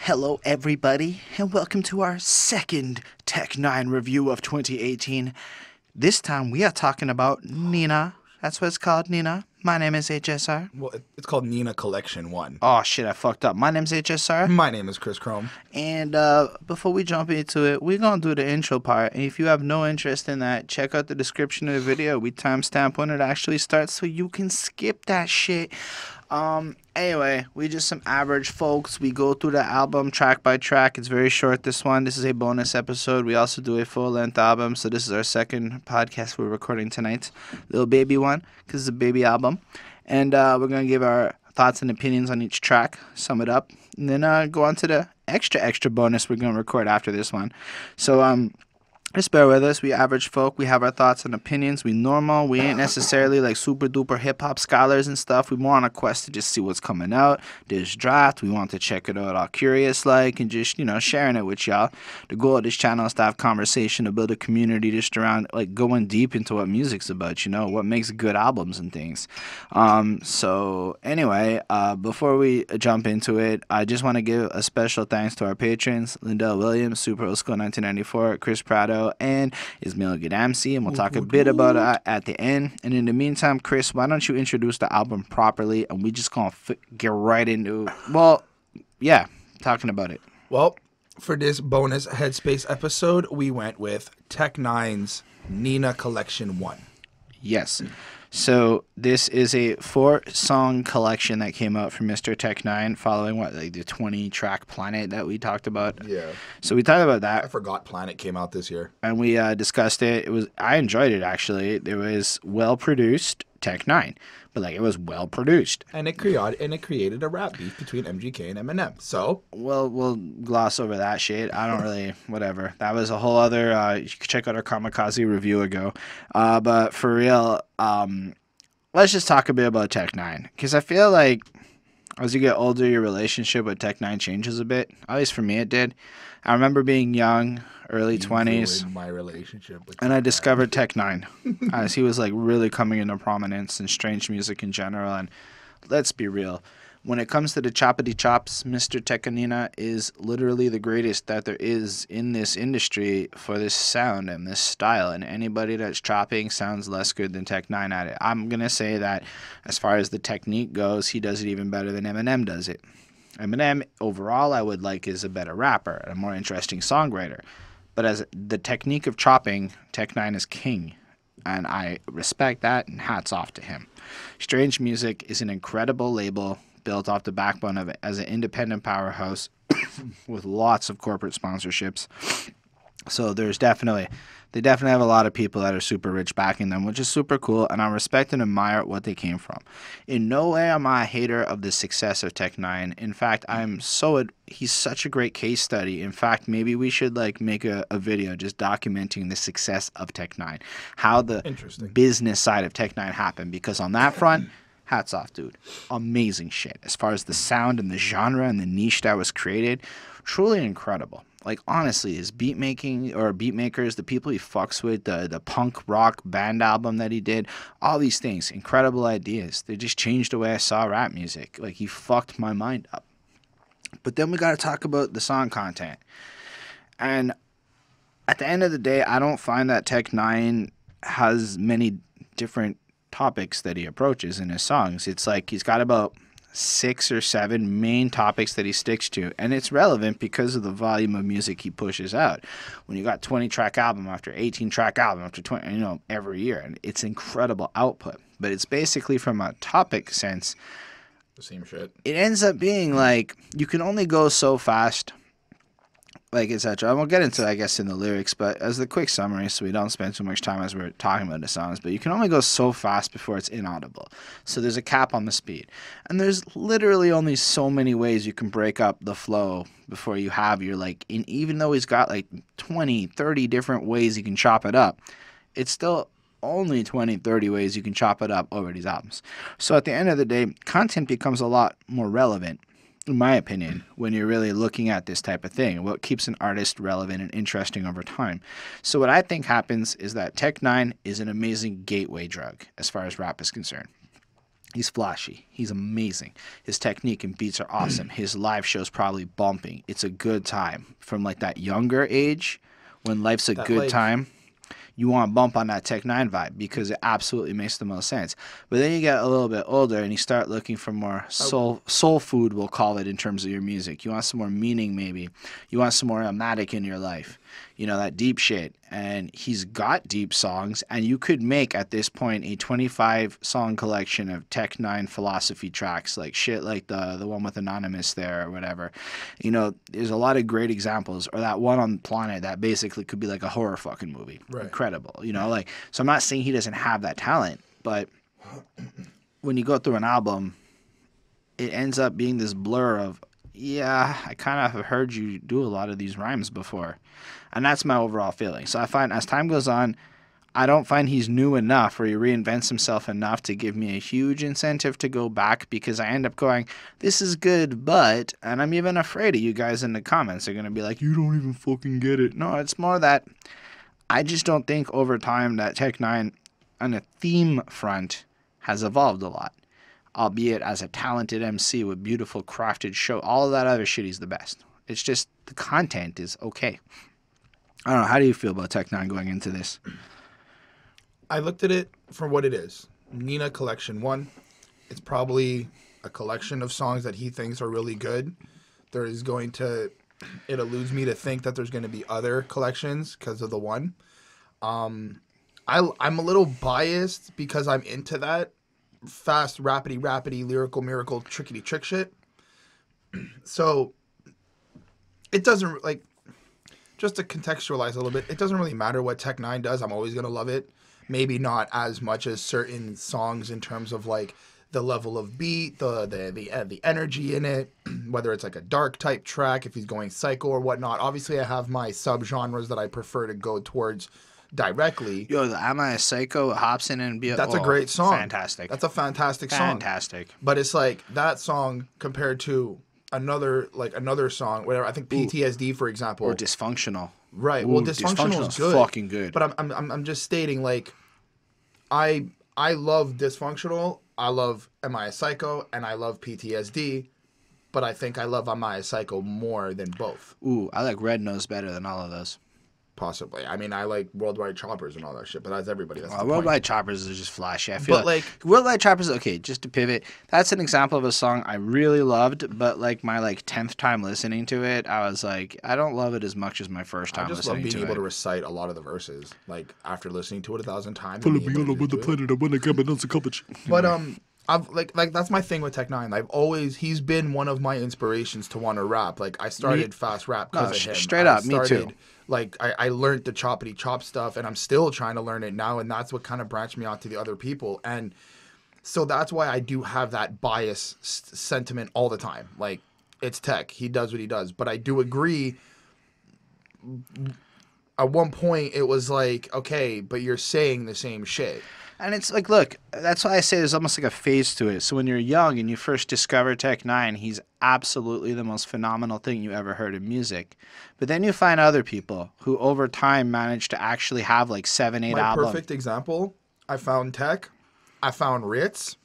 Hello, everybody, and welcome to our second Tech N9ne review of 2018. This time we are talking about N9na. That's what it's called, N9na. My name is HSR. Well, it's called N9na Collection 1. Oh, shit, I fucked up. My name's HSR. My name is Chris Chrome. And before we jump into it, we're going to do the intro part. And if you have no interest in that, check out the description of the video. We timestamp when it actually starts so you can skip that shit. Anyway, we just some average folks. We go through the album track by track. It's very short, this one. This is a bonus episode. We also do a full-length album, so this is our second podcast we're recording tonight. Little baby one, because it's a baby album. And we're going to give our thoughts and opinions on each track, sum it up, and then go on to the extra bonus we're going to record after this one. So, just bear with us. We average folk. We have our thoughts and opinions. We normal. We ain't necessarily like super duper hip hop scholars and stuff. We're more on a quest to just see what's coming out. This draft. We want to check it out all curious like and just, sharing it with y'all. The goal of this channel is to have conversation, to build a community just around like going deep into what music's about, what makes good albums and things. So anyway, before we jump into it, I just want to give a special thanks to our patrons, Lindell Williams, Super Old School 1994, Chris Prado, and Ismail Gadamsi, and we'll talk a bit about it at the end. And in the meantime, Chris, why don't you introduce the album properly, and we just gonna get right into, talking about it. Well, for this bonus Headspace episode, we went with Tech N9ne's N9na Collection 1. Yes. So this is a 4-song collection that came out from Mr. Tech N9ne following the 20-track Planet that we talked about. Yeah. So we talked about that. I forgot Planet came out this year. And we discussed it. I enjoyed it, actually. It was well-produced Tech N9ne, but it was well-produced. And it created a rap beef between MGK and Eminem. So? Well, we'll gloss over that shit. I don't really, whatever. That was a whole other, you can check out our Kamikaze review ago. But for real, let's just talk a bit about Tech N9ne. Because I feel like as you get older, your relationship with Tech N9ne changes a bit. At least for me, it did. I remember being young, early 20s. My relationship with and I discovered Tech N9ne as he was really coming into prominence in strange music in general. And let's be real, when it comes to the choppity chops, Mr. Tech N9ne is literally the greatest that there is in this industry for this sound and this style. And anybody that's chopping sounds less good than Tech N9ne at it. I'm going to say that as far as the technique goes, he does it even better than Eminem does it. Eminem, overall, I would is a better rapper, a more interesting songwriter. But as the technique of chopping, Tech N9ne is king. And I respect that, and hats off to him. Strange Music is an incredible label built off the backbone of it as an independent powerhouse with lots of corporate sponsorships. So they definitely have a lot of people that are super rich backing them, which is super cool, and I respect and admire what they came from. In no way am I a hater of the success of Tech N9ne. In fact, he's such a great case study. In fact, maybe we should make a video just documenting the success of Tech N9ne, how the business side of Tech N9ne happened, because on that front, hats off, dude. Amazing shit. As far as the sound and the genre and the niche that was created, truly incredible. Honestly, his beat makers, the people he fucks with, the punk rock band album that he did, all these things, incredible ideas. They just changed the way I saw rap music. He fucked my mind up. But then we got to talk about the song content. And at the end of the day, I don't find that Tech N9ne has many different topics that he approaches in his songs. It's he's got about 6 or 7 main topics that he sticks to, and it's relevant because of the volume of music he pushes out. When you got 20-track album after 18-track album after 20, every year, and it's incredible output. But it's basically from a topic sense, the same shit. It ends up being you can only go so fast, etc. And we'll get into, I guess, in the lyrics, but as the quick summary, so we don't spend too much time as we're talking about the songs, but you can only go so fast before it's inaudible. So there's a cap on the speed. And there's literally only so many ways you can break up the flow before you have your, and even though he's got 20, 30 different ways you can chop it up, it's still only 20, 30 ways you can chop it up over these albums. So at the end of the day, content becomes a lot more relevant, in my opinion, when you're really looking at this type of thing, what keeps an artist relevant and interesting over time. So what I think happens is that Tech N9ne is an amazing gateway drug as far as rap is concerned. He's flashy. He's amazing. His technique and beats are awesome. His live show's probably bumping. It's a good time. From like that younger age, when life's a good time, you want to bump on that Tech N9ne vibe because it absolutely makes the most sense. But then you get a little bit older and you start looking for more soul food, we'll call it, in terms of your music. You want some more meaning, maybe. You want some more Illmatic in your life. You know, that deep shit. And he's got deep songs, and you could make, at this point, a 25-song collection of Tech N9ne philosophy tracks, like shit like the one with Anonymous there or whatever. You know, there's a lot of great examples. Or that one on Planet that basically could be like a horror fucking movie. Right. Incredible. You know, like, so I'm not saying he doesn't have that talent, but when you go through an album, it ends up being this blur of, yeah, I kind of have heard you do a lot of these rhymes before. And that's my overall feeling. So I find as time goes on, I don't find he's new enough or he reinvents himself enough to give me a huge incentive to go back, because I end up going, this is good, but, and I'm even afraid of you guys in the comments are going to be like, you don't even fucking get it. No, it's more that I just don't think over time that Tech N9ne on a theme front has evolved a lot. Albeit as a talented MC with beautiful crafted show, all of that other shit, he's the best. It's just the content is okay. I don't know. How do you feel about Tech N9ne going into this? I looked at it for what it is. N9na Collection 1. It's probably a collection of songs that he thinks are really good. There is going to... It eludes me to think that there's going to be other collections because of the one. I'm a little biased because I'm into that fast, rapidy, lyrical, miracle, trickety trick shit. So it doesn't, like, just to contextualize a little bit, it doesn't really matter what Tech N9ne does. I'm always going to love it. Maybe not as much as certain songs in terms of, like, the level of beat, the energy in it, whether it's like a dark type track, if he's going psycho or whatnot. Obviously, I have my subgenres that I prefer to go towards directly. Yo, the Am I a Psycho, Hobson and Be That's a great song. Fantastic. That's a fantastic song. Fantastic. But it's like that song compared to another song, whatever. I think PTSD, for example, or Dysfunctional. Right. Well, Dysfunctional is good. Fucking good. But I'm just stating, like, I love Dysfunctional. I love Am I a Psycho, and I love PTSD. But I think I love Am I a Psycho more than both. Ooh, I like Red Nose better than all of those. Possibly. I mean, I like Worldwide Choppers and all that shit, but that's everybody. That's Worldwide Choppers is just flashy. I feel like Worldwide Choppers, okay, just to pivot, that's an example of a song I really loved, but like my 10th time listening to it, I was like, I don't love it as much as my first time listening to it. I just love being able to recite a lot of the verses, like after listening to it 1,000 times. Follow me all over the planet, I wanna come and accomplish. But I've like that's my thing with Tech N9ne. He's been one of my inspirations to want to rap. Like I started fast rap because of him. Straight up, me too. Like, I learned the choppity chop stuff, and I'm still trying to learn it now, and that's what kind of branched me out to the other people. And so that's why I do have that bias sentiment all the time. Like, it's Tech. He does what he does. But I do agree, at one point, it was like, okay, but you're saying the same shit. And it's like, look, that's why I say there's almost like a phase to it. So when you're young and you first discover Tech N9ne, he's absolutely the most phenomenal thing you ever heard in music. But then you find other people who over time manage to actually have like 7, 8 albums. My perfect example, I found Tech, I found Ritz,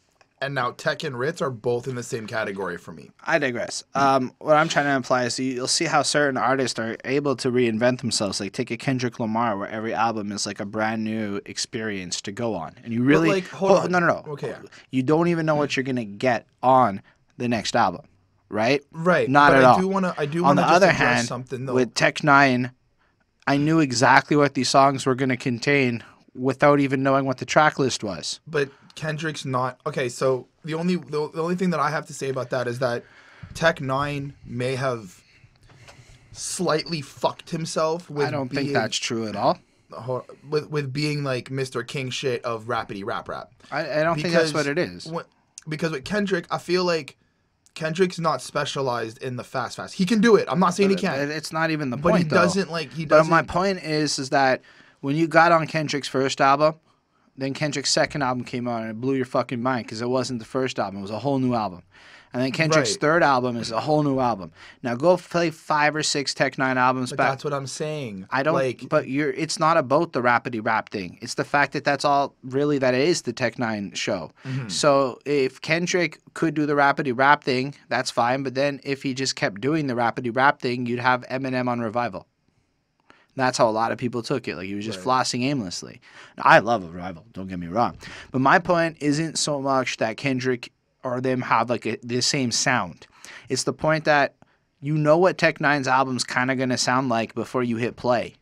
and now Tech and Ritz are both in the same category for me. I digress. What I'm trying to imply is you'll see how certain artists are able to reinvent themselves. Like take a Kendrick Lamar, where every album is like a brand new experience to go on, and you really hold on. No. Okay, you don't even know what you're gonna get on the next album, right? Right. Not at all. I do on want the to other hand, something though. with Tech N9ne, I knew exactly what these songs were gonna contain without even knowing what the track list was. But Kendrick's not okay. So the only thing that I have to say about that is that Tech N9ne may have slightly fucked himself with. I don't think that's true at all. With being like Mr. King shit of rapidy rap. I don't think that's what it is. Because with Kendrick, I feel like Kendrick's not specialized in the fast. He can do it. I'm not saying he can't. It's not even the point. But he though. doesn't like. He But doesn't. my point is that when you got on Kendrick's first album, Then Kendrick's second album came out and it blew your fucking mind because it wasn't the first album. It was a whole new album. And then Kendrick's third album is a whole new album. Now go play 5 or 6 Tech N9ne albums but back. That's what I'm saying. I don't like. But it's not about the rappity rap thing. It's the fact that that's all really that it is the Tech N9ne show. Mm-hmm. So if Kendrick could do the rappity rap thing, that's fine. But then if he just kept doing the rappity rap thing, you'd have Eminem on Revival. That's how a lot of people took it. Like he was just flossing aimlessly. Now, I love a Revival. Don't get me wrong. But my point isn't so much that Kendrick or them have like the same sound. It's the point that you know what Tech N9ne's album's kind of going to sound like before you hit play.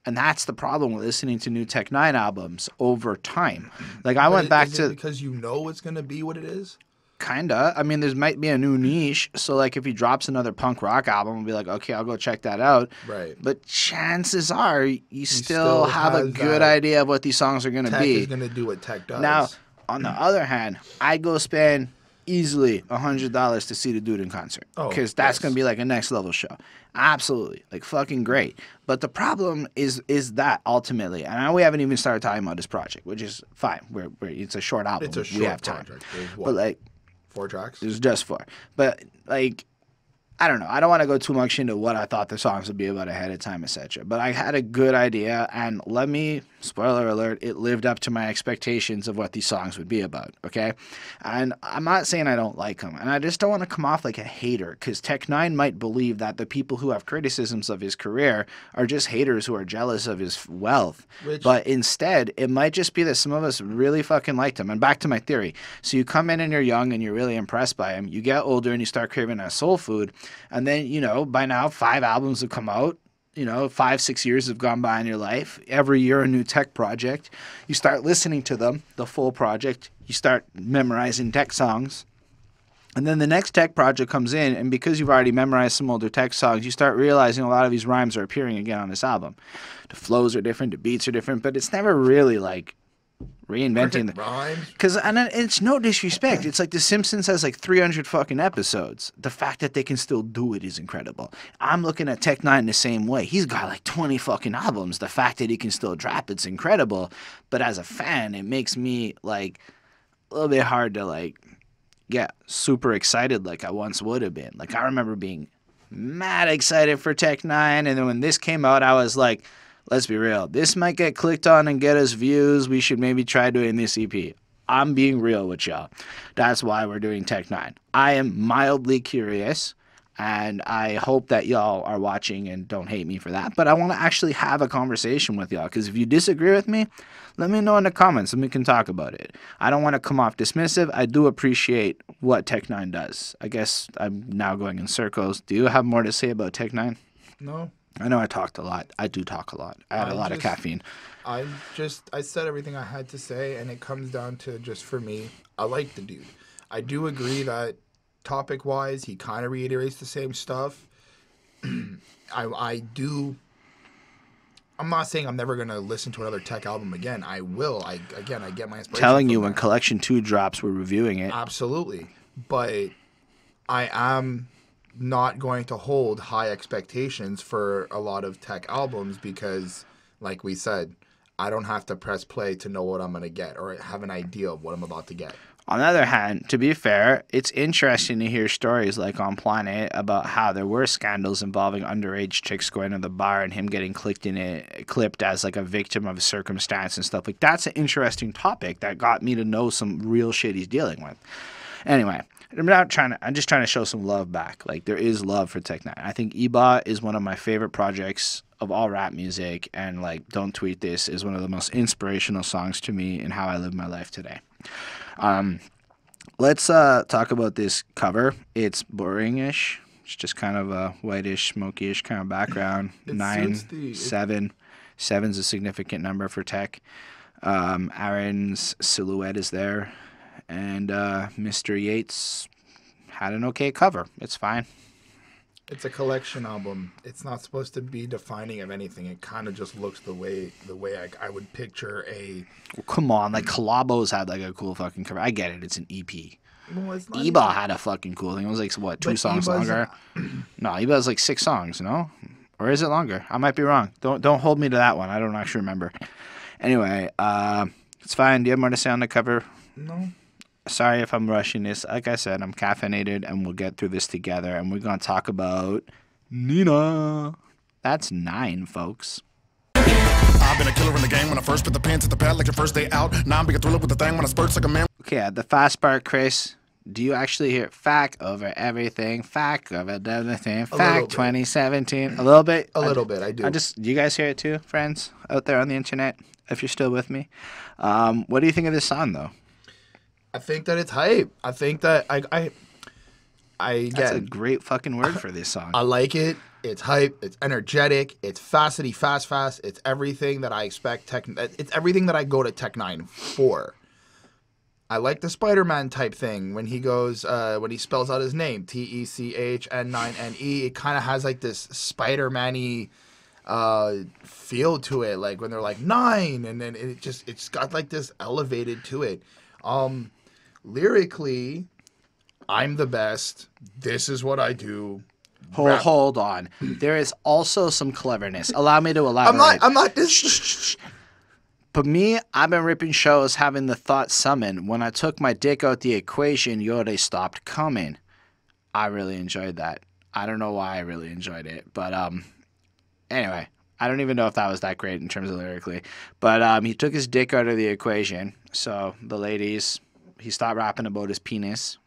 And that's the problem with listening to new Tech N9ne albums over time. Like I went back to... because you know it's going to be what it is? Kinda. I mean, there might be a new niche. So like if he drops another punk rock album, I'll be like, okay, I'll go check that out. Right. But chances are you still have a good idea of what these songs are going to be. Tech is going to do what Tech does. Now, on the other hand, I'd go spend easily $100 to see the dude in concert because that's going to be like a next level show. Absolutely. Like fucking great. But the problem is that ultimately, and I know we haven't even started talking about this project, which is fine. It's a short album. It's a short we have project. Time. But like 4 tracks? There's just 4. But like I don't know. I don't want to go too much into what I thought the songs would be about ahead of time, etc. But I had a good idea, and let me, spoiler alert, it lived up to my expectations of what these songs would be about, okay? And I'm not saying I don't like them, and I just don't want to come off like a hater, because Tech N9ne might believe that the people who have criticisms of his career are just haters who are jealous of his wealth. But instead, it might just be that some of us really fucking liked him. And back to my theory. So you come in and you're young and you're really impressed by him. You get older and you start craving that soul food. And then, you know, by now 5 albums have come out. You know, 5-6 years have gone by in your life. Every year a new Tech project. You start listening to them, the full project. You start memorizing Tech songs. And then the next Tech project comes in, and because you've already memorized some older Tech songs, you start realizing a lot of these rhymes are appearing again on this album. The flows are different, the beats are different, but it's never really like reinventing the rhymes. Because it's no disrespect. It's like The Simpsons has like 300 fucking episodes. The fact that they can still do it is incredible. I'm looking at Tech N9ne the same way. He's got like 20 fucking albums. The fact that he can still drop it's incredible. But as a fan, it makes me like a little bit hard to like get super excited like I once would have been. Like I remember being mad excited for Tech N9ne, and then when this came out, I was like, let's be real. This might get clicked on and get us views. We should maybe try doing this EP. I'm being real with y'all. That's why we're doing Tech N9ne. I am mildly curious, and I hope that y'all are watching and don't hate me for that. But I want to actually have a conversation with y'all, because if you disagree with me, let me know in the comments and we can talk about it. I don't want to come off dismissive. I do appreciate what Tech N9ne does. I guess I'm now going in circles. Do you have more to say about Tech N9ne? No. I know I talked a lot. I do talk a lot. I had a lot of caffeine. I said everything I had to say, and it comes down to just for me, I like the dude. I do agree that topic-wise, he kind of reiterates the same stuff. I do. I'm not saying I'm never going to listen to another Tech album again. I will. I get my inspiration. Telling you when Collection 2 drops, we're reviewing it. Absolutely. But I am not going to hold high expectations for a lot of Tech albums because, like we said, I don't have to press play to know what I'm going to get or have an idea of what I'm about to get. On the other hand, to be fair, it's interesting to hear stories like on Planet about how there were scandals involving underage chicks going to the bar and him getting clipped as like a victim of a circumstance and stuff. Like that's an interesting topic that got me to know some real shit he's dealing with. Anyway, I'm just trying to show some love back. Like there is love for Tech N9ne. I think Eba is one of my favorite projects of all rap music, and like Don't Tweet This is one of the most inspirational songs to me in how I live my life today. Let's talk about this cover. It's boringish. It's just kind of a whitish, smokyish kind of background. 9, 7. 7's a significant number for Tech. Aaron's silhouette is there. And Mr. Yates had an okay cover. It's fine. It's a collection album. It's not supposed to be defining of anything. It kind of just looks the way I would picture a... Well, come on. Like, Collabos had, like, a cool fucking cover. I get it. It's an EP. Well, it's not Eba had a fucking cool thing. It was, like, what, 2 songs longer? No, Eba has, like, 6 songs, no? Or is it longer? I might be wrong. Don't hold me to that one. I don't actually remember. Anyway, It's fine. Do you have more to say on the cover? No. Sorry if I'm rushing this. Like I said, I'm caffeinated, and we'll get through this together. And we're going to talk about N9na. That's 9, folks. I've been a killer in the game when I first put the pen to the pad like your first day out. Now I'm big a thriller with the thing when I spurts like a man. Okay, at the fast part, Chris, do you actually hear fact over everything, fact over everything, fact 2017? A little bit? A little bit, I do. Do you guys hear it too, friends, out there on the internet, if you're still with me? What do you think of this song, though? I think that it's hype. I think that That's a great fucking word for this song. I like it. It's hype. It's energetic. It's fast. It's everything that I expect. It's everything that I go to Tech N9ne for. I like the Spider-Man type thing when he goes, when he spells out his name, T-E-C-H-N-9-N-E. It kind of has like this Spider-Man-y feel to it, like when they're like 9, and then it's got like this elevated to it. Lyrically, I'm the best. This is what I do. Hold on. There is also some cleverness. Allow me to elaborate. I'm not this. But me, I've been ripping shows having the thought summon. When I took my dick out the equation, they stopped coming. I really enjoyed that. I don't know why I really enjoyed it. But anyway, I don't even know if that was that great in terms of lyrically. But he took his dick out of the equation. So the ladies, he stopped rapping about his penis.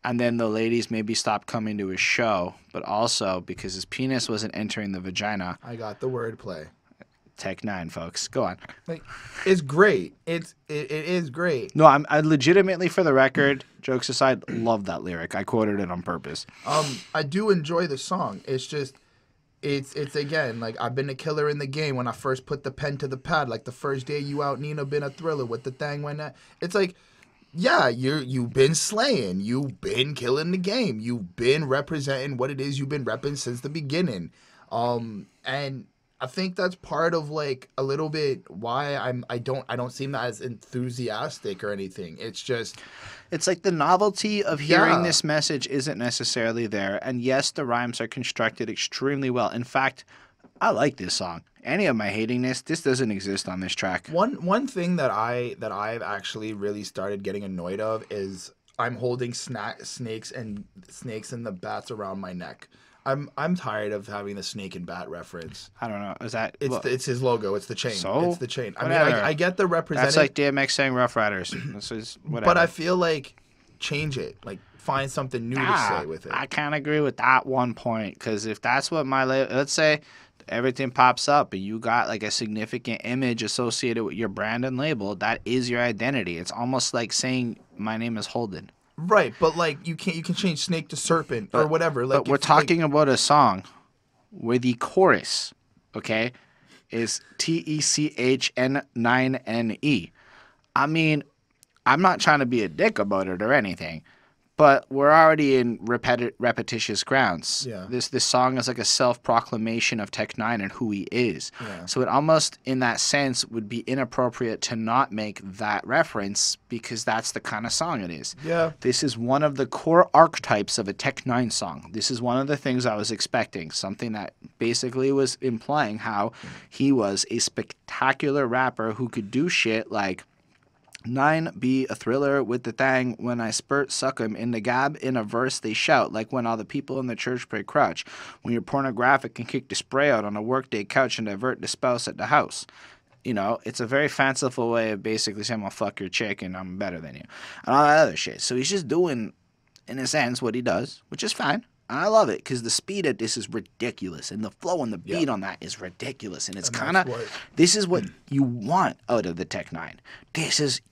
And then the ladies maybe stopped coming to his show. But also because his penis wasn't entering the vagina. I got the wordplay. Tech N9ne, folks. Go on. Like, it's great. It is great. No, I legitimately, for the record, jokes aside, love that lyric. I quoted it on purpose. I do enjoy the song. It's just, it's again, like, I've been a killer in the game when I first put the pen to the pad. Like, the first day you out, N9na been a thriller with the thing when that. It's like, yeah, you've been slaying. You've been killing the game. You've been representing what it is you've been repping since the beginning. And I think that's part of like a little bit why I don't seem as enthusiastic or anything. It's just it's like the novelty of hearing this message isn't necessarily there. And yes, the rhymes are constructed extremely well. In fact, I like this song. Any of my hating this doesn't exist on this track. One thing that I've actually really started getting annoyed of is I'm holding snakes and the bats around my neck. I'm tired of having the snake and bat reference. I don't know. Is that it's his logo? It's the chain. So? It's the chain. I Whatever. mean, I get the representing. That's like DMX saying Rough Riders. This is whatever. But I feel like change it. Like find something new to say with it. I can't agree with that one point because if that's what let's say everything pops up and you got like a significant image associated with your brand and label, that is your identity. It's almost like saying my name is Holden. Right, but like you can change snake to serpent or whatever. Like, but we're talking about a song where the chorus, okay, is TECHN9NE. I mean, I'm not trying to be a dick about it or anything, but we're already in repetitious grounds. Yeah. This song is like a self-proclamation of Tech N9ne and who he is. Yeah. So it almost, in that sense, would be inappropriate to not make that reference because that's the kind of song it is. Yeah. This is one of the core archetypes of a Tech N9ne song. This is one of the things I was expecting, something that basically was implying how he was a spectacular rapper who could do shit like 9 be a thriller with the thang when I spurt suck 'em in the gab in a verse they shout like when all the people in the church pray crouch when you're pornographic and kick the spray out on a workday couch and divert the spouse at the house. You know, it's a very fanciful way of basically saying, well, fuck your chick and I'm better than you and all that other shit. So he's just doing, in a sense, what he does, which is fine. I love it because the speed of this is ridiculous and the flow and the beat on that is ridiculous. And it's kind of, this is what you want out of the Tech N9ne. This is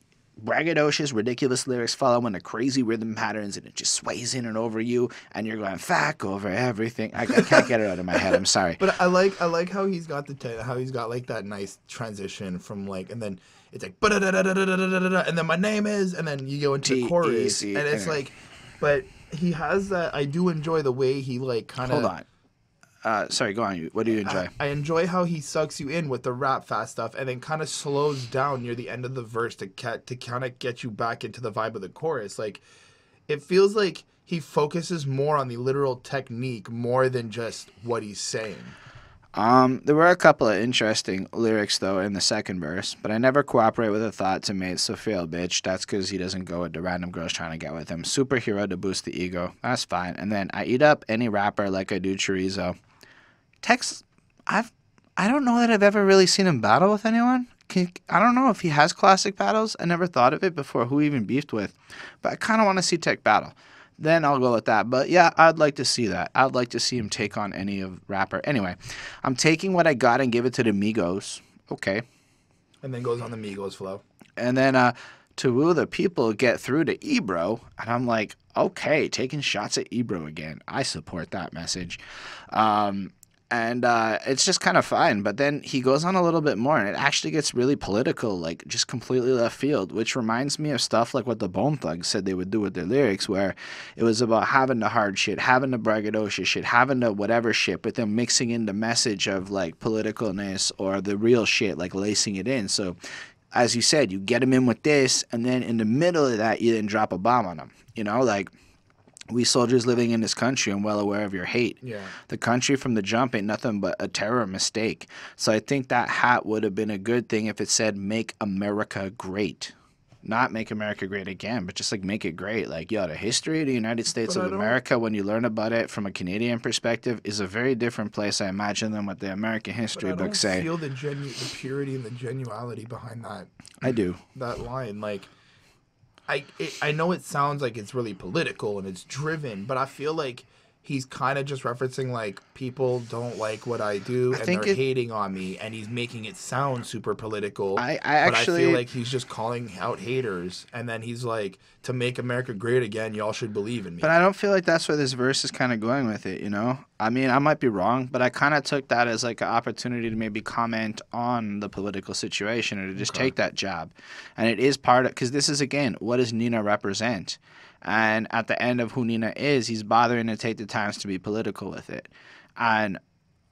braggadocious, ridiculous lyrics following the crazy rhythm patterns and it just sways in and over you and you're going fuck over everything. I can't get it out of my head. I'm sorry. But I like how he's got how he's got like that nice transition from like, and then it's like and then my name is, and then you go into the chorus and it's like, but he has that. I do enjoy the way he like kind of. Hold on. Sorry, go on. What do you enjoy? I enjoy how he sucks you in with the rap fast stuff and then kind of slows down near the end of the verse to kind of get you back into the vibe of the chorus. Like, it feels like he focuses more on the literal technique more than just what he's saying. There were a couple of interesting lyrics though in the second verse, but I never cooperate with a thought to mate, so fail, bitch. That's because he doesn't go with the random girls trying to get with him. Superhero to boost the ego. That's fine. And then I eat up any rapper like I do chorizo. Tex, I don't know that I've ever really seen him battle with anyone. I don't know if he has classic battles. I never thought of it before. Who even beefed with? But I kind of want to see Tech battle. Then I'll go with that. But yeah, I'd like to see that. I'd like to see him take on any of rapper. Anyway, I'm taking what I got and give it to the Migos. Okay. And then goes on the Migos flow. And then to woo the people, get through to Ebro. And I'm like, okay, taking shots at Ebro again. I support that message. And it's just kind of fine. But then he goes on a little bit more, and it actually gets really political, like just completely left field, which reminds me of stuff like what the Bone Thugs said they would do with their lyrics, where it was about having the hard shit, having the braggadocio shit, having the whatever shit, but then mixing in the message of like politicalness or the real shit, like lacing it in. So as you said, you get him in with this, and then in the middle of that, you then drop a bomb on him. You know, like, we soldiers living in this country and well aware of your hate. Yeah. The country from the jump ain't nothing but a terror mistake. So I think that hat would have been a good thing if it said "Make America Great." Not "Make America Great Again," but just like "Make it great." Like, yo, the history of the United States of America, when you learn about it from a Canadian perspective, is a very different place, I imagine, than what the American history books say. I don't feel the purity and the genuality behind that. I do. That line, like, I know it sounds like it's really political and it's driven, but I feel like he's kind of just referencing, like, people don't like what I do and they're hating on me, and he's making it sound super political. But I feel like he's just calling out haters, and then he's like, to make America great again, y'all should believe in me. But I don't feel like that's where this verse is kind of going with it, you know? I mean, I might be wrong, but I kind of took that as like an opportunity to maybe comment on the political situation or to just take that jab. And it is part of, because this is, again, what does N9na represent? And at the end of who N9na is, he's bothering to take the times to be political with it. And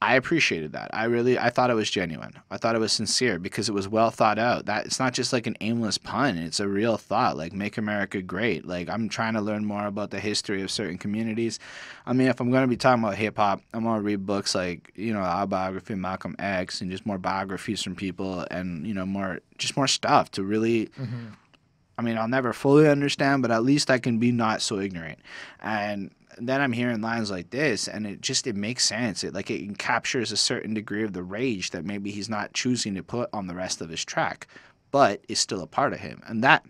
I appreciated that. I thought it was genuine. I thought it was sincere because it was well thought out. That it's not just like an aimless pun. It's a real thought, like make America great. Like, I'm trying to learn more about the history of certain communities. I mean, if I'm going to be talking about hip hop, I'm going to read books like, you know, our biography of Malcolm X and just more biographies from people and, you know, more stuff to really... Mm-hmm. I mean, I'll never fully understand, but at least I can be not so ignorant. And then I'm hearing lines like this, and it makes sense. It captures a certain degree of the rage that maybe he's not choosing to put on the rest of his track, but is still a part of him. And that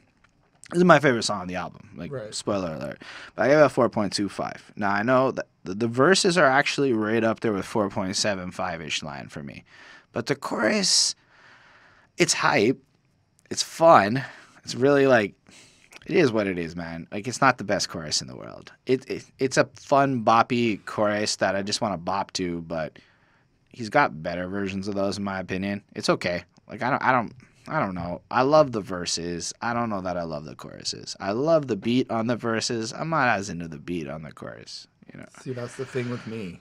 is my favorite song on the album. Like, Spoiler alert. But I gave it a 4.25. Now, I know that the verses are actually right up there with 4.75-ish line for me. But the chorus, it's hype. It's fun. It's really like, it is what it is, man. Like, it's not the best chorus in the world. It's a fun, boppy chorus that I just want to bop to, but he's got better versions of those, in my opinion. It's okay. Like, I don't know. I love the verses. I don't know that I love the choruses. I love the beat on the verses. I'm not as into the beat on the chorus. You know. See, that's the thing with me.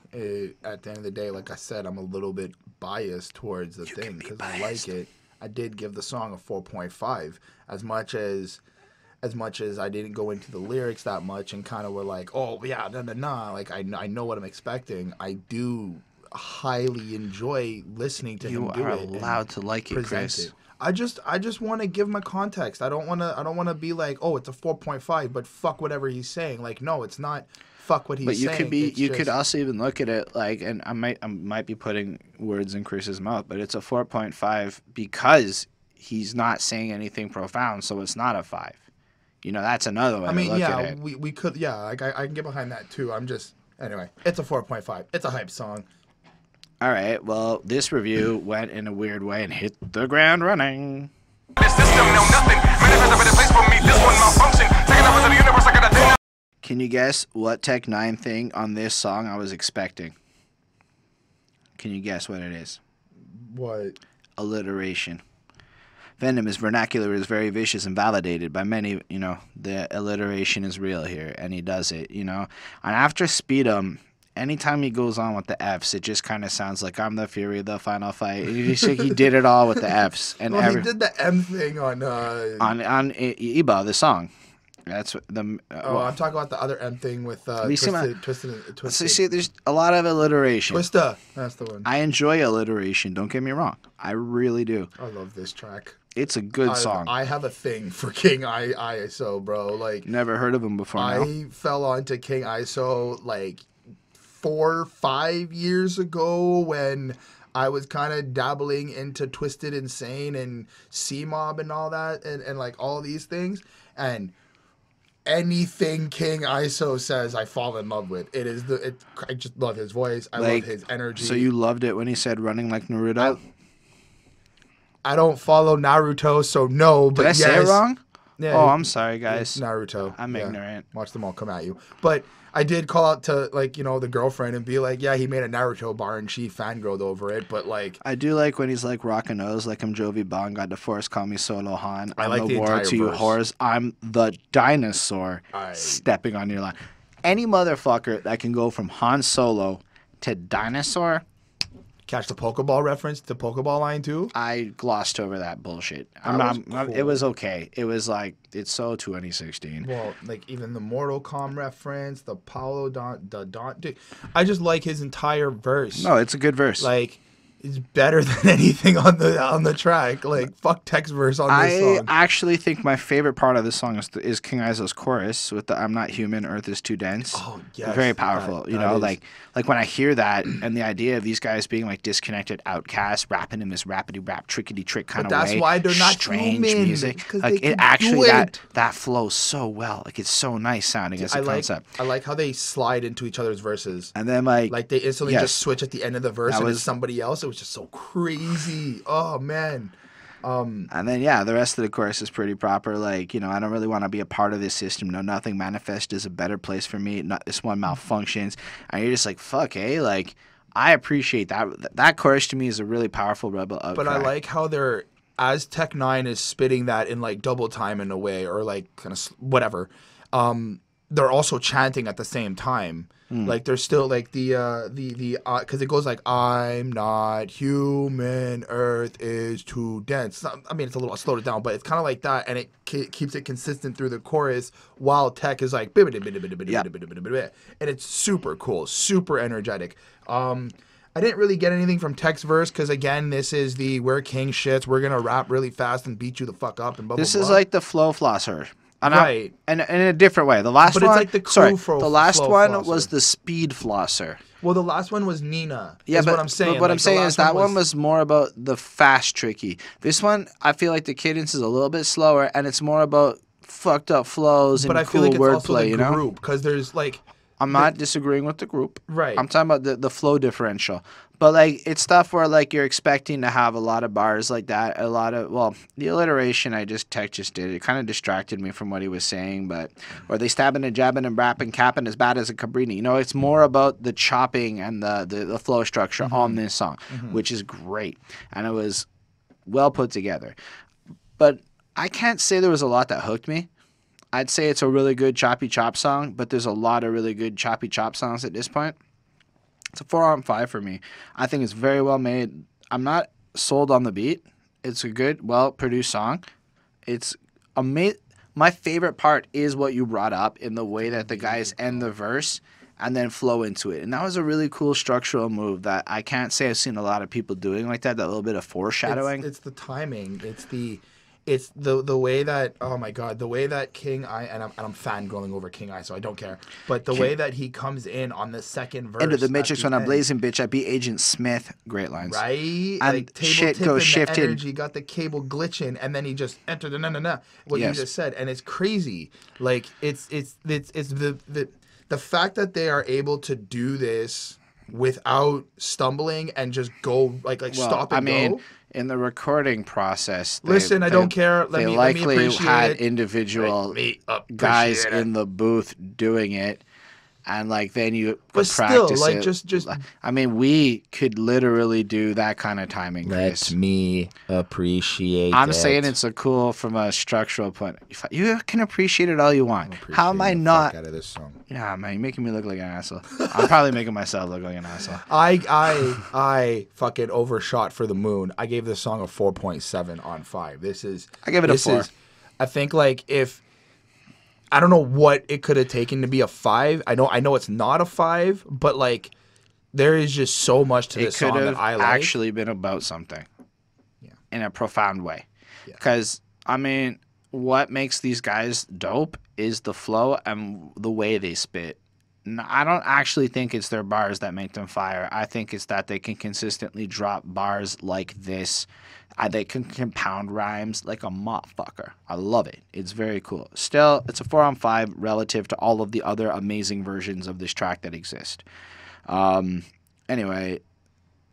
At the end of the day, like I said, I'm a little bit biased towards the thing because I like it. I did give the song a 4.5, as much as I didn't go into the lyrics that much and kind of were like, oh yeah, N9na. Like, I know what I'm expecting. I do highly enjoy listening to him do it. You are allowed to like it, Chris. I just want to give my context. I don't want to be like, oh, it's a 4.5, but fuck whatever he's saying. Like, no, it's not. Fuck what he's saying. But you could also even look at it like, and I might be putting words in Chris's mouth, but it's a 4.5 because he's not saying anything profound, so it's not a 5. You know, that's another way to look at it. we could, I can get behind that too. Anyway, it's a 4.5. It's a hype song. All right, well, this review went in a weird way and hit the ground running. This system know nothing. Man, a better place for me. This one malfunction. Taking over to the universe, I got a thing. Can you guess what Tech N9ne thing on this song I was expecting? Can you guess what it is? What? Alliteration. Venomous vernacular is very vicious and validated by many, you know, the alliteration is real here, and he does it, you know. And after Speed'em, anytime he goes on with the F's, it just kind of sounds like I'm the Fury of the final fight. He did it all with the F's. And he did the M thing on Eba, the song. That's what the. Oh, I'm talking about the other M thing with Twisted. So see, there's a lot of alliteration. Twista. That's the one. I enjoy alliteration. Don't get me wrong. I really do. I love this track. It's a good song. I have a thing for King ISO, bro. Like, never heard of him before. I fell onto King ISO like 4 or 5 years ago when I was kind of dabbling into Twisted Insane and C-Mob and all that and like all these things. And anything King ISO says, I fall in love with. I just love his voice. I love his energy. So you loved it when he said running like Naruto? I don't follow Naruto, so no. But did I say it wrong? Yeah, oh, I'm sorry, guys. Naruto. I'm ignorant. Watch them all come at you. But I did call out to, like, you know, the girlfriend and be like, yeah, he made a Naruto bar and she fangirled over it. But, like, I do like when he's like rocking nose, like I'm Jovi Bong, got the force, call me Solo Han. I like the war entire to you verse. whores. I'm the dinosaur stepping on your line. Any motherfucker that can go from Han Solo to dinosaur. Catch the Pokeball reference, the Pokeball line too. I glossed over that bullshit. Cool. It was okay. It was like it's so 2016. Well, like even the Mortal Kombat reference, the Paulo dude, I just like his entire verse. No, it's a good verse. Like it's better than anything on the track. Like fuck Tech's verse on this song. I actually think my favorite part of this song is King Iso's chorus with the "I'm not human, Earth is too dense." Oh yes, very powerful. Like when I hear that and the idea of these guys being like disconnected outcasts, rapping in this rappity rap trickety trick kind of way. That's why they're not strange human, music. Like it actually that flows so well. Like it's so nice sounding as a concept. I like how they slide into each other's verses. And then like they instantly just switch at the end of the verse and it's somebody else. It was just so crazy. Oh man. And then the rest of the chorus is pretty proper. Like, you know, I don't really want to be a part of this system. No, nothing manifest is a better place for me. Not this one malfunctions. And you're just like, fuck, like I appreciate that. That chorus to me is a really powerful rebel outcry. But I like how they're as Tech N9ne is spitting that in like double time in a way, or like kind of whatever. They're also chanting at the same time. Like there's still like the because it goes like I'm not human, Earth is too dense. I mean it's a little I slowed it down, but it's kind of like that, and it keeps it consistent through the chorus while Tech is like and it's super cool, super energetic. I didn't really get anything from Tech's verse because again, this is the we're king shits. We're gonna rap really fast and beat you the fuck up and blah blah blah. This is like the flow flosser. Right. And in a different way. The last one, it's like the last one flosser. was the speed flosser. Well, the last one was N9na. Yeah, but what I'm saying. But what I'm saying is that one was more about the fast tricky. This one, I feel like the cadence is a little bit slower, and it's more about fucked up flows and but I cool feel like it's also wordplay. the group because there's like. I'm not disagreeing with the group. Right. I'm talking about the flow differential. But, like, it's stuff where, like, you're expecting to have a lot of bars like that. A lot of, well, the alliteration Tech just did. It kind of distracted me from what he was saying. But, or they stabbing and jabbing and rapping, capping as bad as a Cabrini. You know, it's more about the chopping and the flow structure on this song, which is great. And it was well put together. But I can't say there was a lot that hooked me. I'd say it's a really good choppy chop song, but there's a lot of really good choppy chop songs at this point. It's a 4 out of 5 for me. I think it's very well made. I'm not sold on the beat. It's a good, well-produced song. It's amazing. My favorite part is what you brought up in the way that the guys end the verse and then flow into it. And that was a really cool structural move that I can't say I've seen a lot of people doing like that little bit of foreshadowing. It's the timing. It's the way that, oh my God, the way that King I, and I'm fangirling over King I, so I don't care. But the way that he comes in on the second verse. Into the Matrix when I'm blazing, bitch. I beat Agent Smith. Great lines. Right? And like, shit goes shifting. Energy, got the cable glitching, and then he just entered the N9na. What you just said. And it's crazy. Like, it's the fact that they are able to do this without stumbling and just go, stop and go. In the recording process, I don't care. They likely had individual guys in the booth doing it, and like then you could practice it. Just. I mean, we could literally do that kind of timing. Let me appreciate. I'm saying it's a cool from a structural point. You can appreciate it all you want. How am I not? Out of this song. Yeah, man, you're making me look like an asshole. I'm probably making myself look like an asshole. I fucking overshot for the moon. I gave this song a 4.7 on 5. I gave it a 4. I think like if I don't know what it could have taken to be a 5. I know it's not a 5, but like there is just so much to this song that I like. It could have actually been about something. Yeah. In a profound way. Yeah. Because, I mean, what makes these guys dope is the flow and the way they spit. I don't actually think it's their bars that make them fire. I think it's that they can consistently drop bars like this. They can compound rhymes like a motherfucker. I love it. It's very cool. Still, it's a 4 on 5 relative to all of the other amazing versions of this track that exist. Anyway,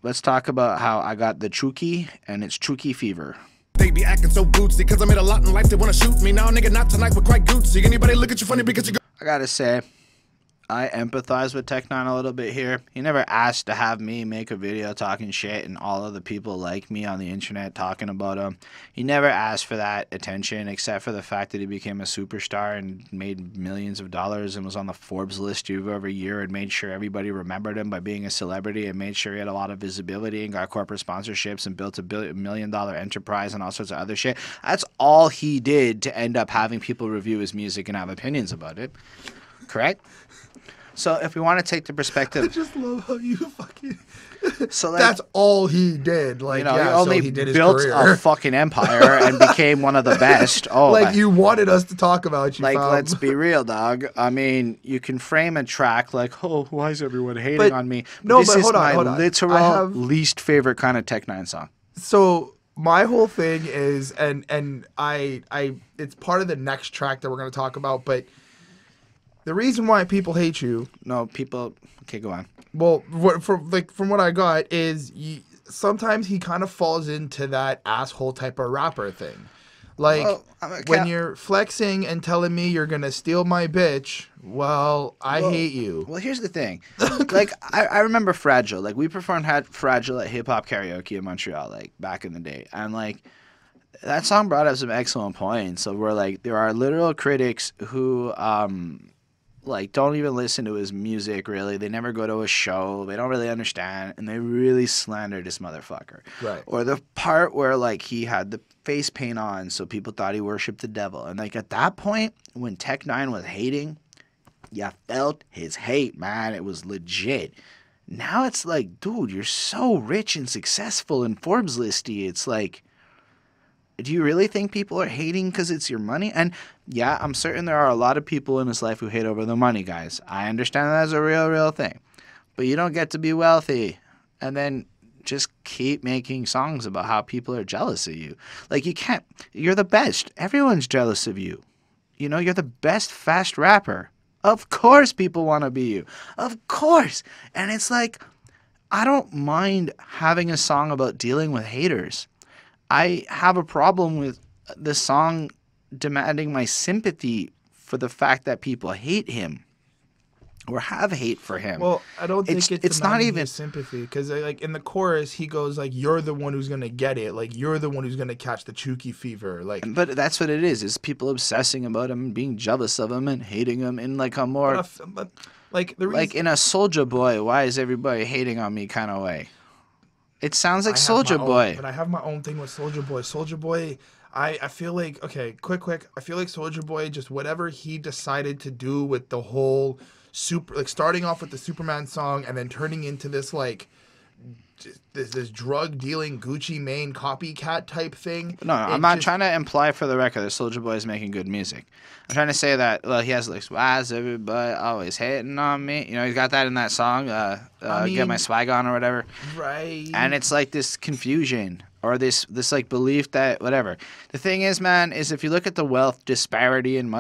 let's talk about how I got the Chuki, and it's Chuki Fever. They be acting so bootsy, cause I made a lot in life, they wanna shoot me. Now, nigga, not tonight, we're quite gootsy. Anybody look at you funny because you I gotta say, I empathize with Tech N9ne a little bit here. He never asked to have me make a video talking shit and all of the people like me on the internet talking about him. He never asked for that attention except for the fact that he became a superstar and made millions of dollars and was on the Forbes list every year and made sure everybody remembered him by being a celebrity and made sure he had a lot of visibility and got corporate sponsorships and built a $1 million enterprise and all sorts of other shit. That's all he did to end up having people review his music and have opinions about it. Correct? So if we want to take the perspective, I just love how you fucking. So like, that's all he did. Like, you know, yeah, he only so he did his built career. a fucking empire and became one of the best. Oh, like you wanted us to talk about you. Like, fam. let's be real, dog. I mean, you can frame a track like, "Oh, why is everyone hating But- on me?" no, this but is hold on, my hold on. literal I have- least favorite kind of Tech N9ne song. So my whole thing is, and I, it's part of the next track that we're gonna talk about, but. The reason why people hate you, No, people. Okay, go on. well, from what I got is sometimes he kind of falls into that asshole type of rapper thing. Like Well, when you're flexing and telling me you're gonna steal my bitch, well, I hate you. Well, here's the thing. Like, I remember Fragile. Like, we performed Fragile at hip hop karaoke in Montreal, like back in the day, and like. That song brought up some excellent points. So we're like, there are literal critics who like don't even listen to his music really. They never go to a show. They don't really understand, and they really slandered this motherfucker. Right. Or the part where like he had the face paint on, so people thought he worshipped the devil. And like at that point, when Tech N9ne was hating, you felt his hate, man. It was legit. Now it's like, dude, you're so rich and successful and Forbes listy. It's like, do you really think people are hating because it's your money? And yeah, I'm certain there are a lot of people in his life who hate over the money, guys. I understand that's a real thing. But you don't get to be wealthy and then just keep making songs about how people are jealous of you. Like, you can't. You're the best. Everyone's jealous of you. You know, you're the best fast rapper. Of course people want to be you. Of course. And it's like, I don't mind having a song about dealing with haters. I have a problem with the song demanding my sympathy for the fact that people hate him or have hate for him. Well, I don't think it's not demanding even his sympathy because like in the chorus he goes like, "You're the one who's gonna get it. Like you're the one who's gonna catch the Chuki fever." Like, but that's what it is people obsessing about him and being jealous of him and hating him in like a more like the reason, like in a Soulja Boy, why is everybody hating on me kind of way. It sounds like Soulja Boy. But I have my own thing with Soulja Boy. Soulja Boy, I feel like, okay, quick. I feel like Soulja Boy, just whatever he decided to do with the whole like starting off with the Superman song and then turning into this like this drug dealing Gucci Mane copycat type thing. No, I'm not trying to imply for the record that Soulja Boy is making good music. I'm trying to say that, well, he has like, why is everybody always hating on me? You know, he's got that in that song, Get My Swag On or whatever. Right. And it's like this confusion or this like belief that whatever. The thing is, man, is if you look at the wealth disparity in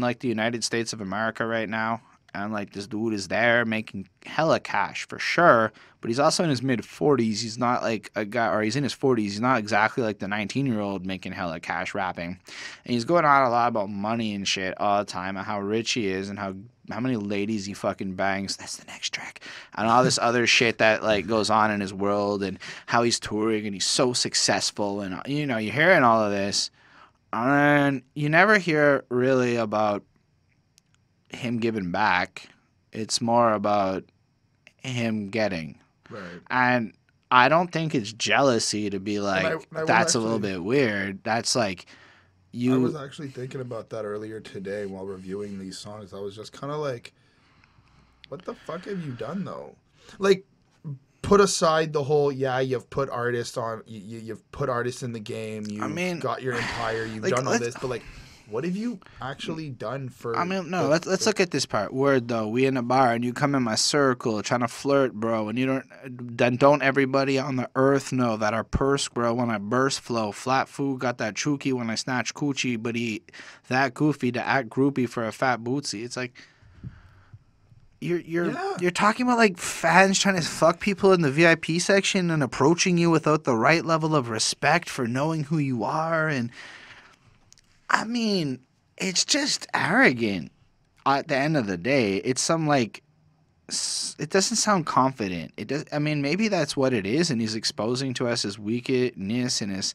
like the United States of America right now, and like this dude is there making hella cash for sure, but he's also in his mid-40s. He's not like a guy, or he's in his 40s. He's not exactly like the 19-year-old making hella cash rapping. And he's going on a lot about money and shit all the time and how rich he is and how many ladies he fucking bangs. That's the next track. And all this other shit that like goes on in his world and how he's touring and he's so successful. And, you know, you're hearing all of this. And you never hear really about him giving back. It's more about him getting. Right. And I don't think it's jealousy to be like, that's a little bit weird. That's like, I was actually thinking about that earlier today while reviewing these songs. I was just kind of like, what the fuck have you done, though? Like, put aside the whole, you've put artists on, you've put artists in the game, you've got your empire, you've done all this, but like, what have you actually done for... I mean, no, let's look at this part. Word, though, we in a bar, and you come in my circle trying to flirt, bro, and you don't everybody on the earth know that our purse, bro, when I burst flow, flat food got that Chuki when I snatch coochie, but he that goofy to act groupie for a fat bootsy. It's like... You're talking about like fans trying to fuck people in the VIP section and approaching you without the right level of respect for knowing who you are, and I mean, it's just arrogant. At the end of the day, it's some like it doesn't sound confident. It does. I mean, maybe that's what it is, and he's exposing to us his weakness and his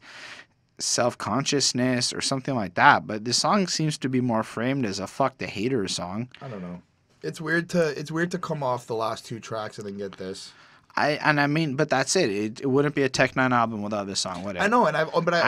self-consciousness or something like that. But this song seems to be more framed as a fuck the haters song. I don't know. It's weird to come off the last two tracks and then get this. But that's it. It wouldn't be a Tech N9ne album without this song, would it? I know, I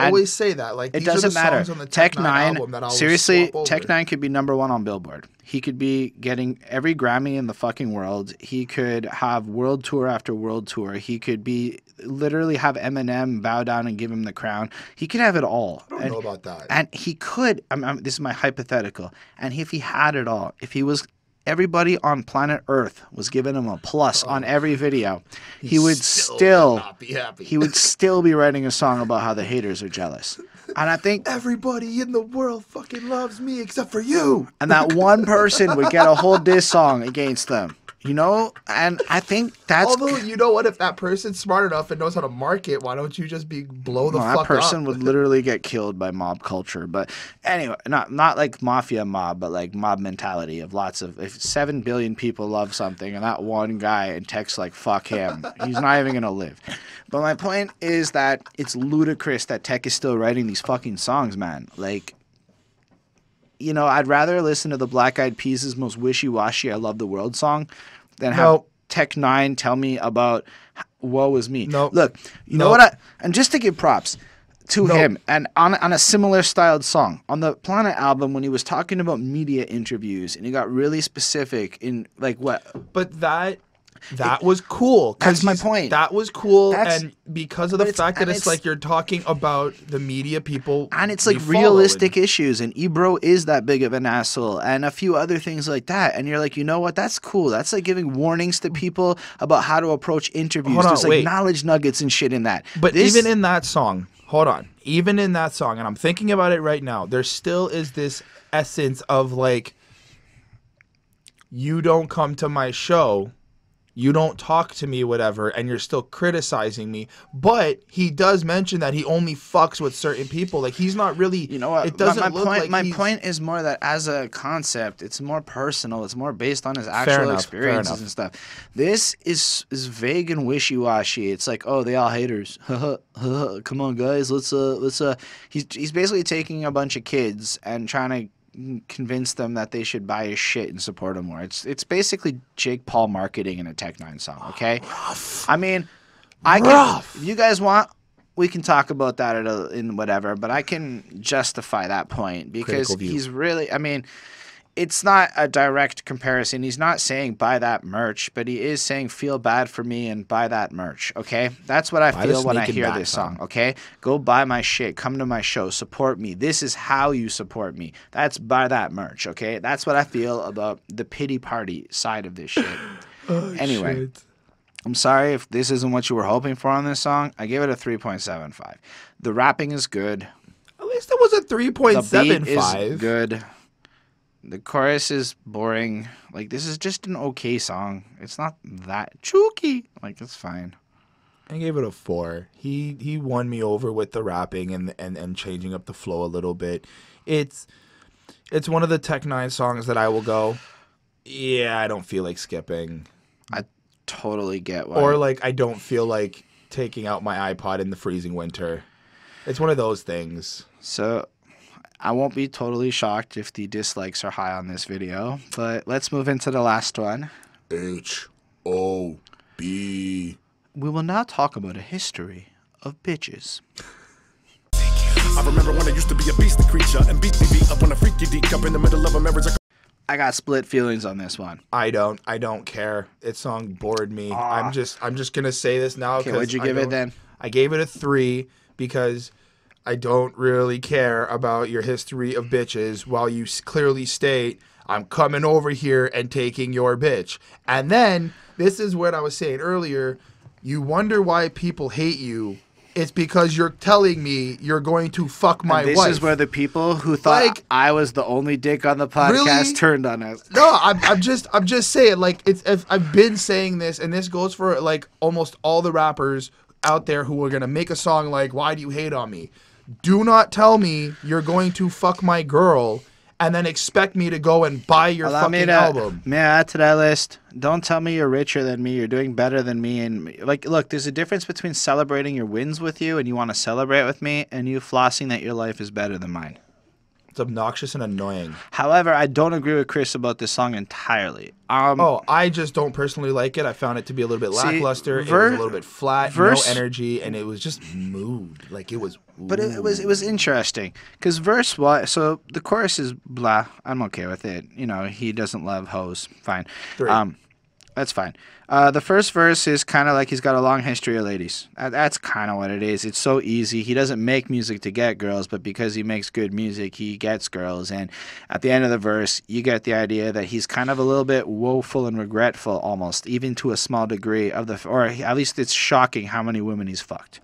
always say that. Like, it these doesn't are the matter. songs on the Tech N9ne album that I'll seriously, swap over. Tech N9ne could be #1 on Billboard. He could be getting every Grammy in the fucking world. He could have world tour after world tour. He could be literally have Eminem bow down and give him the crown. He could have it all. I don't know about that. And he could. This is my hypothetical. And if he had it all, if he was. Everybody on planet Earth was giving him a plus on every video. He would still not be happy. He would still be writing a song about how the haters are jealous. And I think everybody in the world fucking loves me except for you. And that one person would get a whole diss song against them. You know, and I think that's... Although, you know what? If that person's smart enough and knows how to market, why don't you just blow the fuck up? That person would literally get killed by mob culture. But anyway, not like mafia mob, but like mob mentality of lots of... If 7 billion people love something and that one guy in text like, fuck him, he's not even going to live. But my point is that it's ludicrous that Tech is still writing these fucking songs, man. Like... You know, I'd rather listen to the Black Eyed Peas' most wishy-washy I Love the World song than have Tech N9ne tell me about woe is me. Look, you know what? And just to give props to him, and on a similar styled song, on the Planet album when he was talking about media interviews and he got really specific in like what... But that was cool. That's my point. That was cool, and because of the fact that it's like you're talking about the media people, and it's like realistic issues, and Ebro is that big of an asshole, and a few other things like that, and you're like, you know what? That's cool. That's like giving warnings to people about how to approach interviews. There's like knowledge nuggets and shit in that. But even in that song, hold on, even in that song, and I'm thinking about it right now, there still is this essence of like, you don't come to my show. You don't talk to me, whatever, and you're still criticizing me. But he does mention that he only fucks with certain people. Like, he's not really... You know what? It doesn't look like my point is more that as a concept, it's more personal. It's more based on his actual experiences and stuff. This is vague and wishy-washy. It's like, oh, they all haters. Come on, guys. Let's. He's basically taking a bunch of kids and trying to convince them that they should buy his shit and support him more. It's basically Jake Paul marketing in a Tech N9ne song, okay? I mean, if you guys want, we can talk about that in whatever, but I can justify that point because he's really, I mean, it's not a direct comparison. He's not saying buy that merch, but he is saying feel bad for me and buy that merch, okay? That's what I feel when I hear this song, okay? Go buy my shit. Come to my show. Support me. This is how you support me. That's buy that merch, okay? That's what I feel about the pity party side of this shit. Anyway, shit. I'm sorry if this isn't what you were hoping for on this song. I gave it a 3.75. The rapping is good. At least it was a 3.75. The beat is good. The chorus is boring. Like, this is just an okay song. It's not that Chuki. Like, it's fine. I gave it a 4. He won me over with the rapping and changing up the flow a little bit. It's one of the Tech N9ne songs that I will go, yeah, I don't feel like skipping. I totally get why. Or, like, I don't feel like taking out my iPod in the freezing winter. It's one of those things. So... I won't be totally shocked if the dislikes are high on this video, but let's move into the last one. H.O.B. We will now talk about a history of bitches. I remember when I used to be a beastly creature and beat me up on a freaky deek up in the middle of a marriage. I got split feelings on this one. I don't care. This song bored me. I'm just gonna say this now. Okay, what'd you give it then? I gave it a 3 because I don't really care about your history of bitches while you clearly state I'm coming over here and taking your bitch. And then this is what I was saying earlier. You wonder why people hate you. It's because you're telling me you're going to fuck my wife. This is where the people who thought like, I was the only dick on the podcast really? Turned on us. No, I'm just saying, like, I've been saying this, and this goes for like almost all the rappers out there who are gonna make a song like "Why Do You Hate on Me?" Do not tell me you're going to fuck my girl and then expect me to go and buy your fucking album. May I add to that list? Don't tell me you're richer than me. You're doing better than me. And like, look, there's a difference between celebrating your wins with you and you want to celebrate with me and you flossing that your life is better than mine. It's obnoxious and annoying. However, I don't agree with Chris about this song entirely. I just don't personally like it. I found it to be a little bit lackluster. It was a little bit flat, no energy, and it was just mood. Like it was. But it was interesting because verse what? So the chorus is blah. I'm okay with it. You know, he doesn't love hoes. Fine. 3. That's fine. The first verse is kind of like he's got a long history of ladies. That's kind of what it is. It's so easy. He doesn't make music to get girls, but because he makes good music, he gets girls. And at the end of the verse, you get the idea that he's kind of a little bit woeful and regretful almost, even to a small degree or at least it's shocking how many women he's fucked.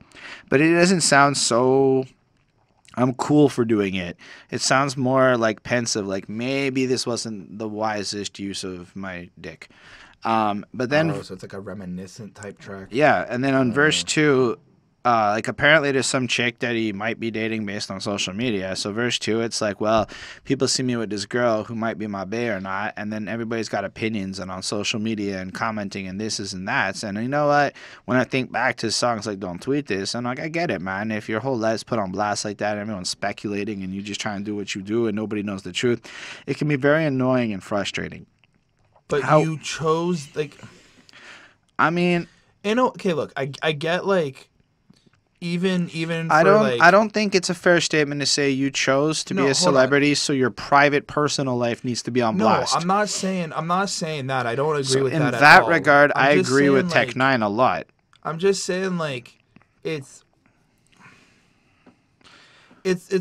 But it doesn't sound so I'm cool for doing it. It sounds more like pensive, like maybe this wasn't the wisest use of my dick. But then, so it's like a reminiscent type track. Yeah, and then on verse 2, like apparently there's some chick that he might be dating based on social media. So verse 2, it's like, well, people see me with this girl who might be my bae or not, and then everybody's got opinions and on social media and commenting and this and that. And you know what? When I think back to songs like "Don't Tweet This," I'm like, I get it, man. If your whole life's put on blast like that, and everyone's speculating, and you just try and do what you do, and nobody knows the truth, it can be very annoying and frustrating. But you chose, like... I mean... okay, look, I get, like, even for, I don't think it's a fair statement to say you chose to be a celebrity, so your private, personal life needs to be on blast. No, I'm not saying that. I don't agree with that at all. In that regard, I agree with Tech N9ne a lot. I'm just saying, like, it's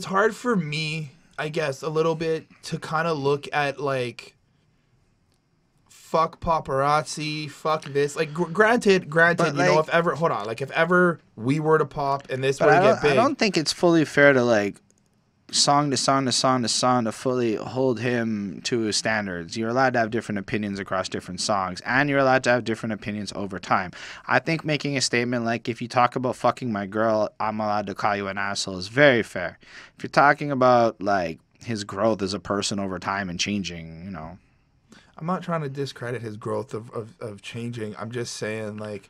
hard for me, I guess, a little bit to kind of look at, like... Fuck paparazzi, fuck this. Like, granted, like, you know, if ever we were to pop and this were to get big. I don't think it's fully fair to, like, song to song to song to song to fully hold him to his standards. You're allowed to have different opinions across different songs, and you're allowed to have different opinions over time. I think making a statement like, if you talk about fucking my girl, I'm allowed to call you an asshole is very fair. If you're talking about, like, his growth as a person over time and changing, you know. I'm not trying to discredit his growth of changing. I'm just saying, like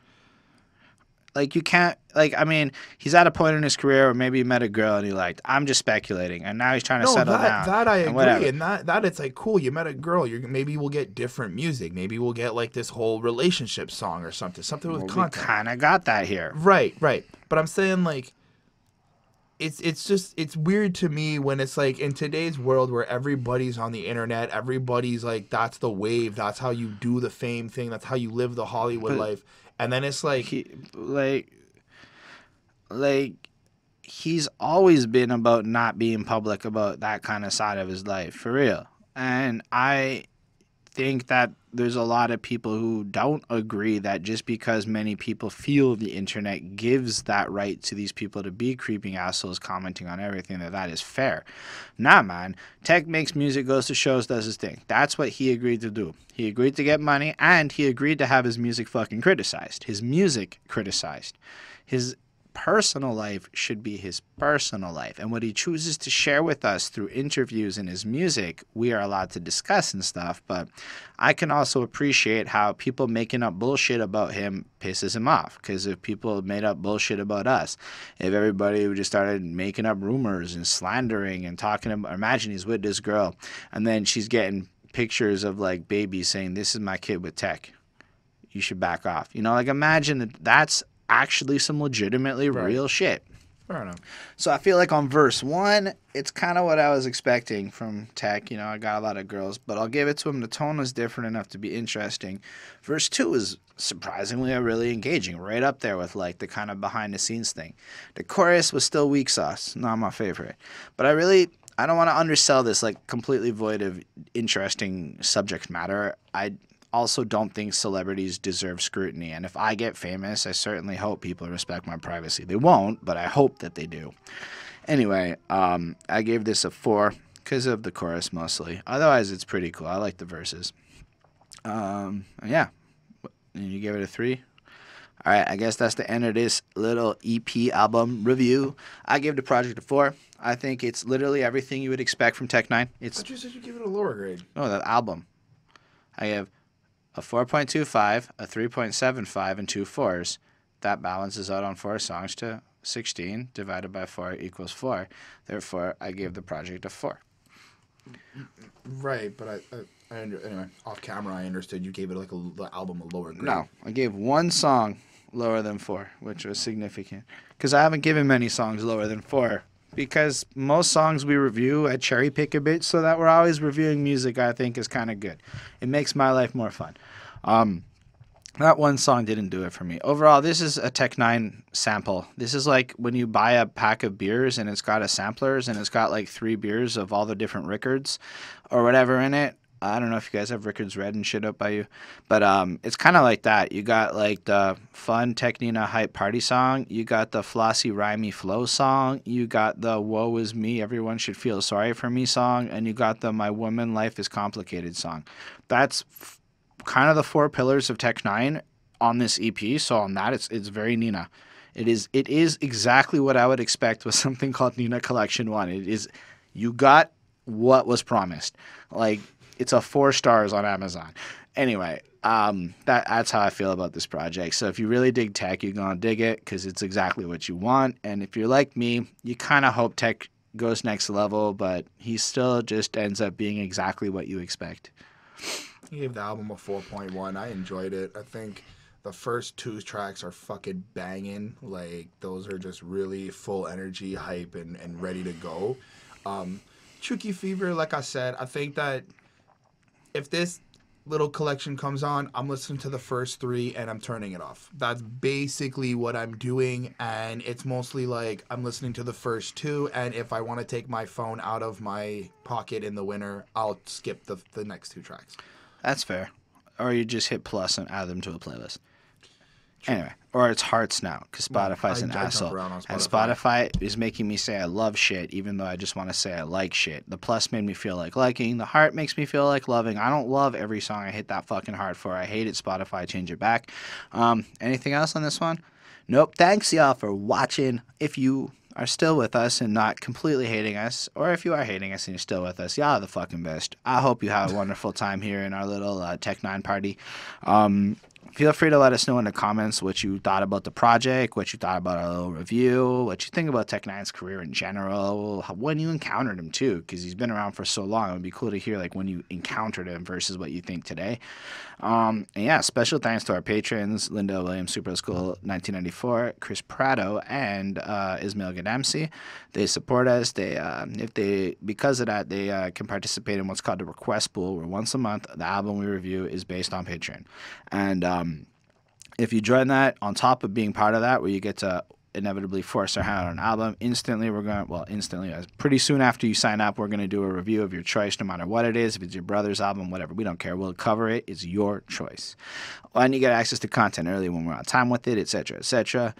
you can't, like, I mean, he's at a point in his career where maybe he met a girl and he liked, I'm just speculating, and now he's trying to settle down. That I agree, and that it's like, cool, you met a girl, maybe we'll get different music. Maybe we'll get, like, this whole relationship song or something with content. We kind of got that here. Right. But I'm saying, like, it's weird to me when it's like in today's world where everybody's on the internet, everybody's like, that's the wave, that's how you do the fame thing, that's how you live the Hollywood life, and then it's like he's always been about not being public about that kind of side of his life, for real. And I think that there's a lot of people who don't agree that just because many people feel the internet gives that right to these people to be creeping assholes commenting on everything, that is fair. Nah, man. Tech makes music, goes to shows, does his thing. That's what he agreed to do. He agreed to get money, and he agreed to have his music fucking criticized. His music criticized. His personal life should be his personal life, and what he chooses to share with us through interviews and his music, we are allowed to discuss and stuff. But I can also appreciate how people making up bullshit about him pisses him off, because if people made up bullshit about us, if everybody just started making up rumors and slandering and talking about, imagine he's with this girl and then she's getting pictures of, like, babies saying, this is my kid with Tech, you should back off, you know, like, imagine that's actually some legitimately real shit. Fair enough. So I feel like on verse 1, it's kind of what I was expecting from Tech. You know, I got a lot of girls, but I'll give it to him. The tone was different enough to be interesting. Verse 2 is surprisingly really engaging, right up there with like the kind of behind the scenes thing. The chorus was still weak sauce, not my favorite. But I don't want to undersell this like completely void of interesting subject matter. I also don't think celebrities deserve scrutiny, and if I get famous, I certainly hope people respect my privacy. They won't, but I hope that they do. Anyway, I gave this a 4 because of the chorus mostly. Otherwise, it's pretty cool. I like the verses. Yeah, and you gave it a 3. All right, I guess that's the end of this little EP album review. I gave the project a 4. I think it's literally everything you would expect from Tech N9ne. I thought you said you give it a lower grade. Oh, the album. I have a 4.25, a 3.75, and 2 4s. That balances out on 4 songs to 16 divided by 4 equals 4. Therefore, I gave the project a 4. Right, but anyway, off camera, I understood you gave it like the album a lower grade. No, I gave one song lower than 4, which was significant. Because I haven't given many songs lower than 4. Because most songs we review, I cherry pick a bit so that we're always reviewing music I think is kind of good. It makes my life more fun. That one song didn't do it for me. Overall, this is a Tech N9ne sample. This is like when you buy a pack of beers and it's got a samplers and it's got like 3 beers of all the different Rickards or whatever in it. I don't know if you guys have Rickards Red and shit up by you, but it's kind of like that. You got like the fun Tech N9ne hype party song. You got the flossy rhymey flow song. You got the woe is me, everyone should feel sorry for me song, and you got the my woman life is complicated song. That's kind of the 4 pillars of Tech N9ne on this EP. So on that, it's very N9na. It is exactly what I would expect with something called N9na Collection 1. It is, you got what was promised. Like, it's a 4 stars on Amazon. Anyway, that's how I feel about this project. So if you really dig Tech, you're going to dig it because it's exactly what you want. And if you're like me, you kind of hope Tech goes next level, but he still just ends up being exactly what you expect. You gave the album a 4.1. I enjoyed it. I think the first 2 tracks are fucking banging. Like, those are just really full energy, hype, and ready to go. Chuki Fever, like I said, I think that if this little collection comes on, I'm listening to the first 3 and I'm turning it off. That's basically what I'm doing, and it's mostly like I'm listening to the first 2, and if I want to take my phone out of my pocket in the winter, I'll skip the next 2 tracks. That's fair. Or you just hit plus and add them to a playlist. Anyway, or it's hearts now because Spotify's an asshole. And Spotify is making me say I love shit even though I just want to say I like shit. The plus made me feel like liking. The heart makes me feel like loving. I don't love every song I hit that fucking heart for. I hate it, Spotify. Change it back. Anything else on this one? Nope. Thanks, y'all, for watching. If you are still with us and not completely hating us, or if you are hating us and you're still with us, y'all are the fucking best. I hope you have a wonderful time here in our little Tech N9ne party. Feel free to let us know in the comments what you thought about the project, what you thought about our little review, what you think about Tech N9ne's career in general, when you encountered him too, because he's been around for so long. It would be cool to hear like when you encountered him versus what you think today. And yeah, special thanks to our patrons, Linda Williams, Super School 1994, Chris Prado, and Ismail Gadamsi. They support us. Because of that, they can participate in what's called the request pool, where once a month the album we review is based on Patreon. And if you join that, on top of being part of that, where you get to inevitably force our hand on an album, pretty soon after you sign up, we're going to do a review of your choice, no matter what it is. If it's your brother's album, whatever, we don't care. We'll cover it. It's your choice. And you get access to content early when we're on time with it, etc., etc.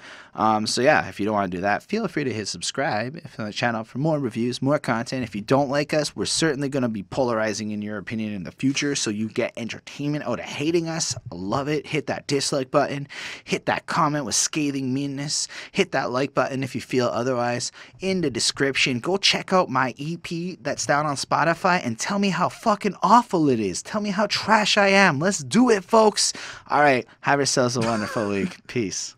So yeah, if you don't want to do that, feel free to hit subscribe on the channel for more reviews, more content. If you don't like us, we're certainly going to be polarizing in your opinion in the future, so you get entertainment out of hating us. I love it. Hit that dislike button. Hit that comment with scathing meanness. Hit that like button if you feel otherwise. In the description, go check out my EP that's down on Spotify and tell me how fucking awful it is. Tell me how trash I am. Let's do it, folks. All right, have yourselves a wonderful week. Peace.